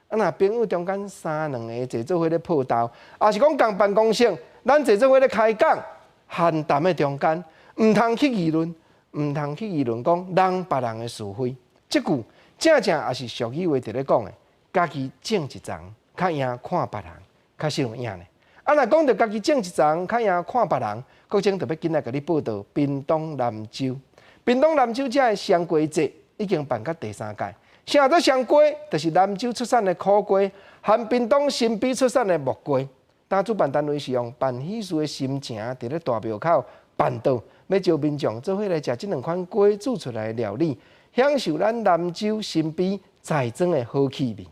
啊，若朋友中间3、2个坐做伙咧泡豆，也是讲共办公室，咱坐做伙咧开讲，闲谈的中间，毋通去议论，毋通去议论讲人别人的是非，即句。正也是俗语话伫咧讲的，家己种一丛，较赢看别人，较少有影呢。啊，若讲到家己种一丛，较赢看别人，国政特别紧来甲你报道，屏东南州，屏东南州这个双瓜节已经办到第3届。啥做双瓜？就是南州出产的苦瓜，和屏东新北出产的木瓜。但主办单位是用办喜事的心情，伫咧大庙口办道，要招民众做伙来食这2款瓜煮出来的料理。享受咱南州新北在庄的好气味。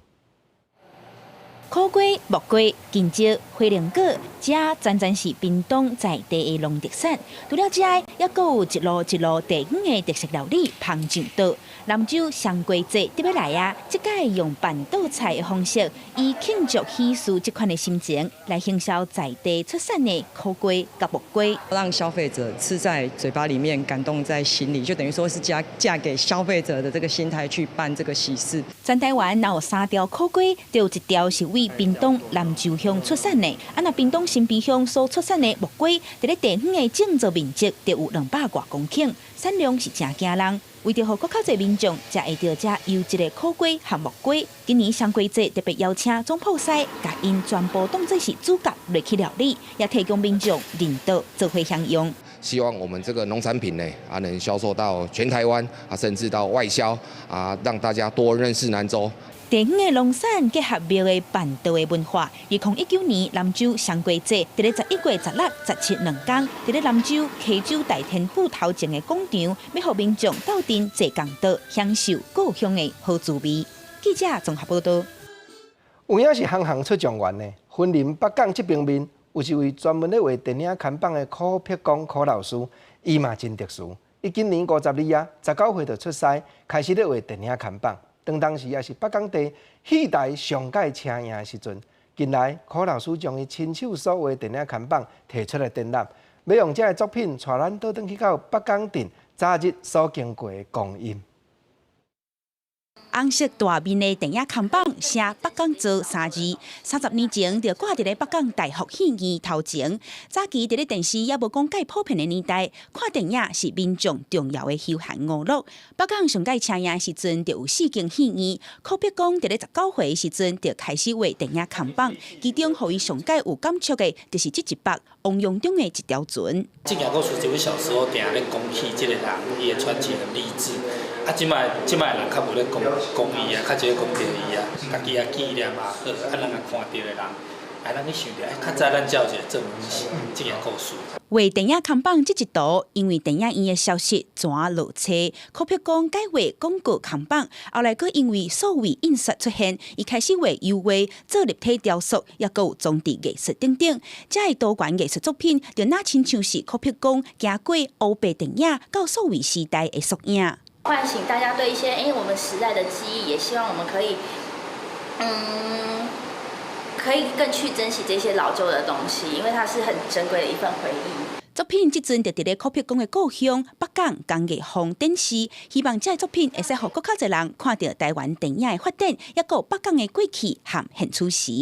苦瓜、木瓜、金蕉、花莲果，这全是屏东在地的农特产。除了这，还有一路一路地方的特色料理芳酒岛。南州双瓜节特别来啊！这届用办桌菜的方式，以庆祝喜事这款的心情，来行销在地出产的苦瓜甲木瓜，让消费者吃在嘴巴里面，感动在心里，就等于说是嫁给消费者的这个心态去办这个喜事。全台湾有3条苦瓜，就有1条是为屏东南州乡出产的。啊，那屏东新北乡所出产的木瓜，在咧地方的种植面积就有200多公顷，产量是真惊人。为着让更较侪民众才会到这优质的苦瓜和木瓜，今年双瓜节特别邀请总铺师，甲因全部当作是主角来去料理，也提供民众领导做伙享用。希望我们这个农产品呢，能销售到全台湾甚至到外销让大家多认识南州。地方的农产结合庙的办道的文化，2019年南州双瓜节，伫咧11月16、17 2天，伫咧南州溪州大天府头前的广场，要互民众斗阵坐公道，享受故乡的好滋味。记者综合报道。有影是行行出状元呢，云林北港这边面有一位专门咧画电影看板的柯碧光柯老师，伊嘛真特殊。伊今年52啊，19岁就出师，开始咧画电影看板。当时也是北港地戏台上届车赢的时阵，近来柯老师将伊亲手所画电影看板提出来展览，要用这个作品带咱倒转去到北港镇早日所经过的光阴。红色大面的电影看板写“北港做3字，30年前就挂伫咧北港大学戏院头前。早期伫咧电视也无讲介普遍的年代，看电影是民众重要的休闲娱乐。北港上届车赢的时阵，就有4间戏院。柯碧光伫咧19岁的时阵，就开始画电影看板，其中互伊上届有感触的，就是这一幕汪洋中的一条船。这件故事就我小时候定咧讲起这个人伊的传奇很励志。即摆人较无咧讲伊啊，较少讲着伊啊，家己啊纪念啊，好，人看到的人，咱去想着，较早咱才有一个证明是这件故事。为电影扛棒这一道，因为电影院的消息全落车，可票讲改为广告扛棒，后来佫因为数位印刷出现，伊开始为油画、做立体雕塑，也佫有装置艺术等等。这些多元艺术作品，就那亲像是可票讲行过欧白电影到数位时代的缩影。唤醒大家对一些我们时代的记忆，也希望我们可以更去珍惜这些老旧的东西，因为它是很珍贵的一份回忆。作品即阵就伫咧可票讲的故乡北港工艺坊展示，希望这作品会使互更较侪人看到台湾电影的发展，也有北港的过去和现处时。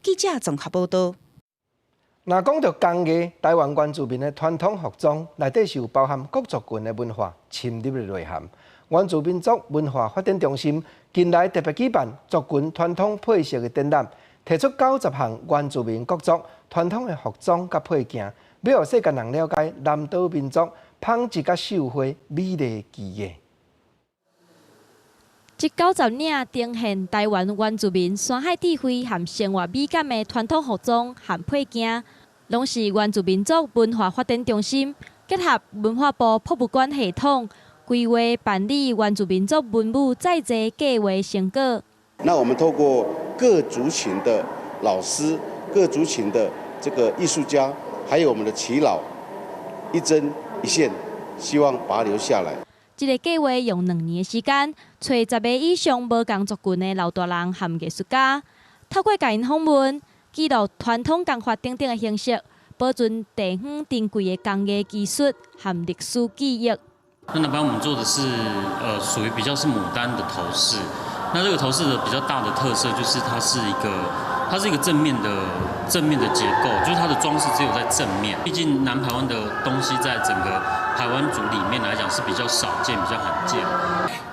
记者综合报道。若讲到工艺，台湾原住民的传统服装内底是有包含各族群的文化侵入的内涵。原住民族文化发展中心近来特别举办族群传统配色的展览，提出90项原住民各族传统的服装甲配件，要让世间人了解南岛民族纺织甲绣花美丽的技艺。这90领呈现台湾原住民山海智慧和生活美感的传统服装和配件，拢是原住民族文化发展中心结合文化部博物馆系统规划办理原住民族文物再造计划成果。那我们透过各族群的老师、各族群的这个艺术家，还有我们的耆老，一针一线，希望把它留下来。这个计划用2年的时间，找10个以上无同族群的老大人和艺术家，透过甲因访问、记录传统工法等等的形式，保存地方珍贵的工艺技术和历史记忆。那南方我们做的是属于比较是牡丹的头饰。那这个头饰的比较大的特色就是它是一个正面的结构，就是它的装饰只有在正面。毕竟南台湾的东西在整个台湾族里面来讲是比较少见、比较罕见。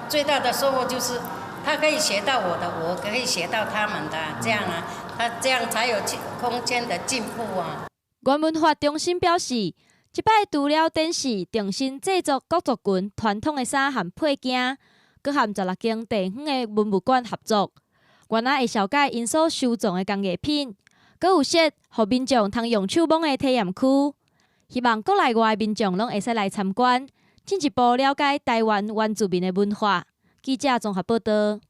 最大的收获就是他可以学到我的，我可以学到他们的，这样啊，他这样才有空间的进步啊。原文化中心表示，这摆除了展示重新制作各族群传统的衫和配件，佮和16间地方的文物馆合作，原来会了解因所收藏的工艺品，佮有设互民众通用手摸的体验区，希望国内外民众拢会使来参观，进一步了解台湾原住民的文化。记者综合报道。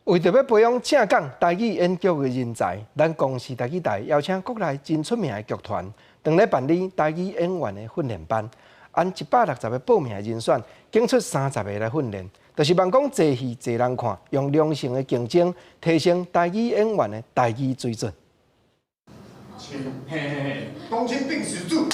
为着要培养正港台语演剧的人才，咱公视台语台邀请国内真出名的剧团，当来办理台语演员的训练班，按160个报名的人选，拣出30个来训练，就是望讲济戏济人看，用良性的竞争提升台语演员的台语水准。冬青病死住，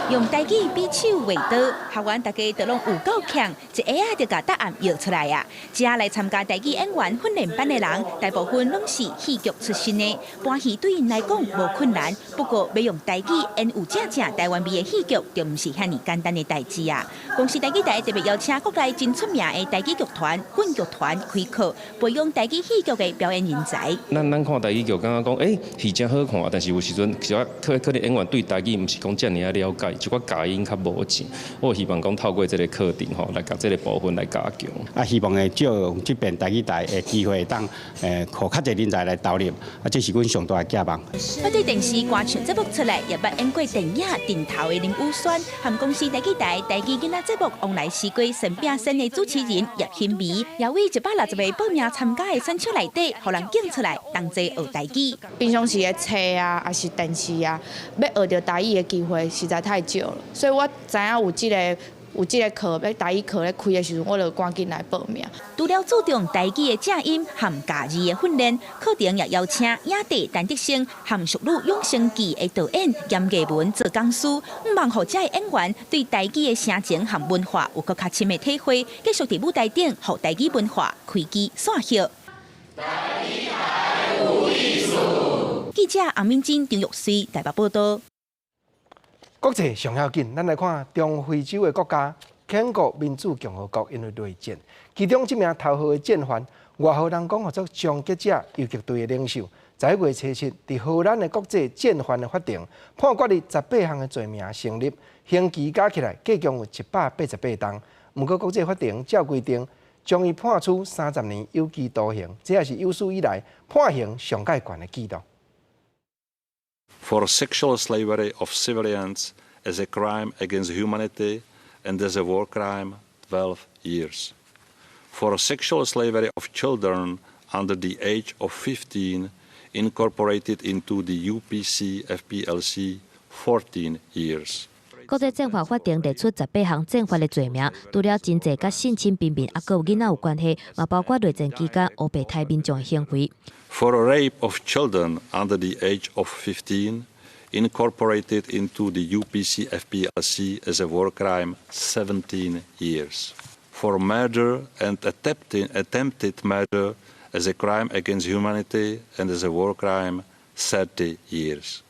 用台语比手画刀，学员大家都拢有够强，一下啊就甲答案摇出来啊！接下来参加台语演员训练班的人，大部分拢是戏剧出身的，搬戏对因来讲无困难。不过要用台语演有正台湾味的戏剧，就唔是遐尼简单的代志啊！公司台语台特别邀请国内真出名的台语剧团、滚剧团开课，培养台语戏剧的表演人才。咱看台语剧，感觉讲，戏真好看，但是有时阵可能演员对台语唔是讲遮尔啊了解，一寡假音较无正。我希望讲透过这个课程吼，来甲这个部分来加强。希望会借用这边台语台的机会，当互较侪人才来投入，这是阮上大的寄望。我对电视歌唱节目出来，也捌演过电影《顶头的林武轩》，和公司台语台台语囡仔节目《往来西归神变身》的主持人叶欣薇，也为160位报名参加的选手内底，互人拣出来同齐学台语。平常时的册啊，还是电视啊，要学到台语的机会实在太少了，所以我知影有这个课，要台语课咧开的时候，我就赶紧来报名。除了注重台语的正音和假字的训练，课程也邀请影帝陈德胜和淑女养生记的导演严艺文做讲师，望互这演员对台语的声情和文化有更较深的体会，继续伫舞台顶，互台语文化开机散叶。记者洪敏珍、张玉水台北报道。国际上要紧，咱来看中非洲的国家肯国民主共和国因为内战，其中一名头号的战犯，外号人讲做终结者游击队的领袖，在月初7伫荷兰的国际战犯的法庭判决伊18项的罪名成立，刑期加起来计共有188档。不过国际法庭照规定，将伊判处30年有期徒刑，这也是有史以来判刑上界悬的纪录。For sexual slavery of civilians as a crime against humanity and as a war crime, 12 years. For sexual slavery of children under the age of 15, incorporated into the UPC FPLC, 14 years. 国际政法法庭列出18项正法的罪名，除了经济甲性侵平民，也佮有囡仔有关系，嘛包括内战期间乌白台民众的行为。For rape of children under the age of 15, incorporated into the UPC FPLC as a war crime, 17 years. For murder and attempted murder as a crime against humanity and as a war crime, 30 years.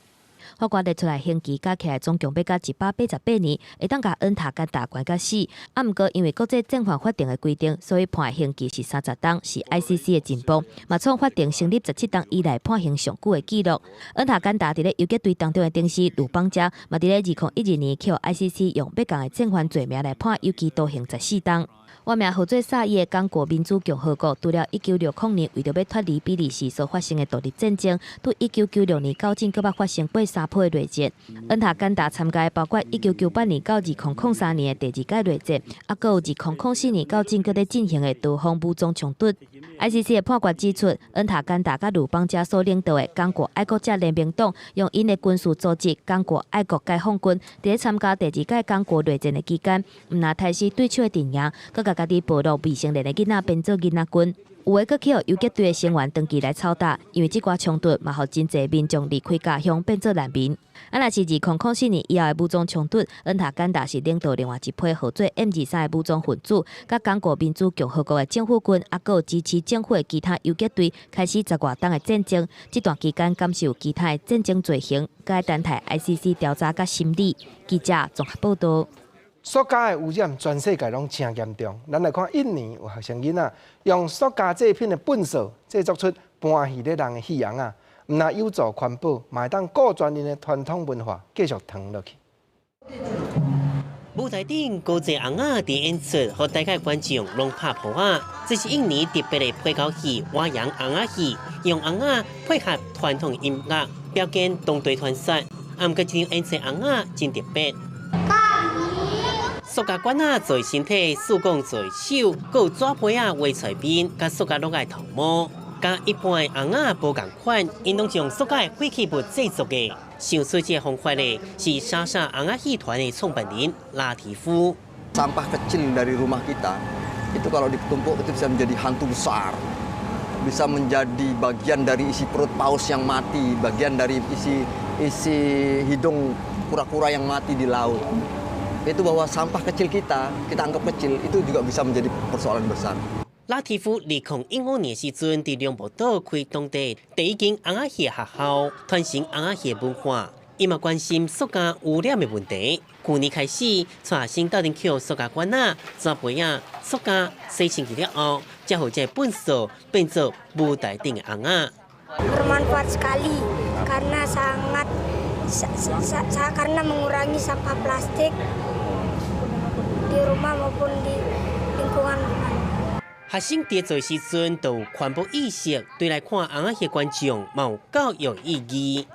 法官列出来刑期加起来总共要到188年，会当甲恩塔干达关到死。啊，毋过因为国际政法法庭的规定，所以判刑期是30档，是 ICC 的进步，嘛创法庭成立17档以来判刑上久的纪录。恩塔干达伫咧游击队当中的顶司鲁邦加，嘛伫咧2012年去 ICC 用不共的正犯罪名来判有期徒刑14档。我名合作撒伊的刚果民主共和国，除了1960年为着要脱离比利时所发生的独立战争，对1996年到今，搁捌发生83波的内战。恩塔干达参加包括1998年到2003年的第2届内战，啊，搁有2004年到今搁在进行的多方武装冲突。ICC 的判决指出，恩塔干达甲鲁邦加所领导的刚果爱国者联盟党，用因的军事组织刚果爱国解放军，伫咧参加第2届刚果内战的期间，毋拿太师对手的阵营，搁甲家己部落未成年的囡仔变做囡仔军。有的搁去互游击队的成员长期来操打，因为这寡冲突嘛，互真侪民众离开家乡变做难民。啊，若是2004年以后的武装冲突，恩塔干达是领导另外一批合作 M23的武装分子，甲刚果民主共和国的政府军，啊，搁有支持政府的其他游击队，开始10外档的战争。这段期间感受其他的战争罪行，该等待 ICC 调查甲审理。记者综合报道。塑胶的污染全世界拢真严重。咱来看印尼有学生囡仔用塑胶制品的粪扫制作出搬戏咧人的戏样啊，毋但有助环保，嘛会当顾全人的传统文化继续传落去。舞台顶高侪红仔伫演出，互大家观众拢拍破啊！这是印尼特别的配角戏——瓦洋红仔戏，用红仔配合传统音乐，表现当地传说。啊，毋过这场演出红仔真特别。塑胶管啊做身体，手工做手，还有纸杯啊画菜面，甲塑胶落来头毛，甲一般的红仔无共款，因拢是用塑胶的废弃物制作的。想出这方法的是莎莎红仔戏团的创办人拉提夫。Sampah kecil dari rumah kita itu kalau ditumpuk itu bisa menjadi hantu besar, bisa menjadi bagian dari isi perut paus yang mati, bagian dari isi hidung kura-kura yang mati di laut. Itu bahwa sampah kecil kita anggap kecil, itu juga bisa menjadi persoalan besar. 拉提夫2015年时阵，伫两步岛开当地第一间红仔戏学校，传承红仔戏文化。伊嘛关心塑胶污染的问题。去年开始，带新斗阵捡塑胶管啊、纸杯啊、塑胶洗清气了后，才互这粪扫变做舞台顶的红仔。Bermanfaat sekali karena karena mengurangi sampah plastik di rumah maupun di lingkungan rumah. 学生伫做时阵都有环保意识，对来看红仔戏观众嘛有教育意义。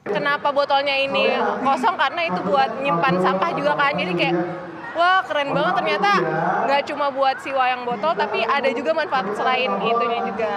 Kenapa botolnya ini kosong? Karena itu buat nyimpan sampah juga kan. Jadi kayak wah keren banget ternyata nggak cuma buat si wayang botol tapi ada juga manfaat selain itunya juga.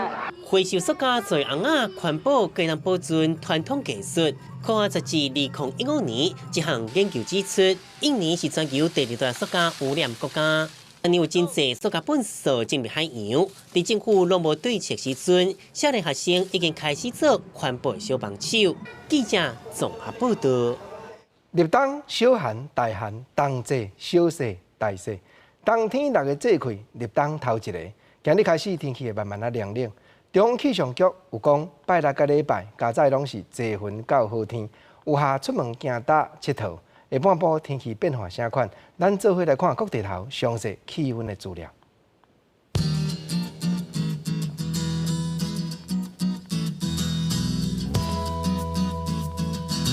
回收塑胶做红仔环保，更能保存传统技术。看截至2015年，一项研究指出，印尼是全球第2大塑胶污染国家。 今年有真济塑胶粪扫进入海洋，伫政府拢无对策时阵，少年学生已经开始做环保小帮手。记者综合报道。立冬小寒大寒，冬至小雪大雪，冬天6个节气，立冬头一个，今日开始天气会慢慢凉冷。中央气象局有讲，拜6个礼拜加在拢是济云到好天，有下出门行搭佚佗。 下半部天气变化啥款？咱做伙来看各地头详细气温的资料。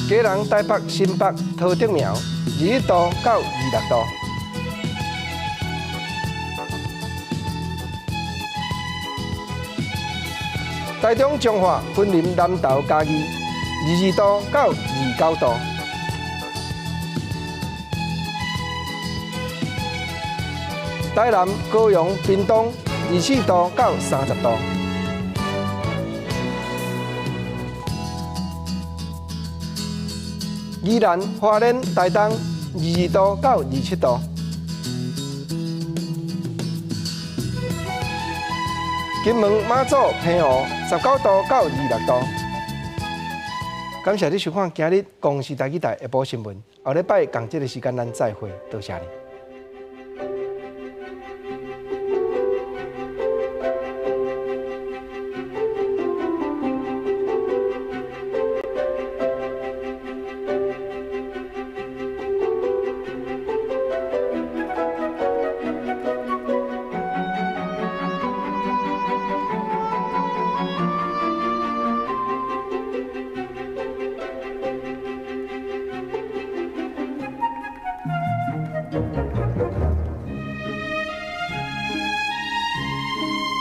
基隆、台北、新北、桃竹苗21度到26度。台中彰化分林南投嘉义22度到29度。台南高雄屏东24度到30度。宜兰花莲台东22度到27度。金门马祖平湖19度到26度。感谢你收看今日公视台语台下晡新闻，后礼拜同这个时间咱再会，多谢你。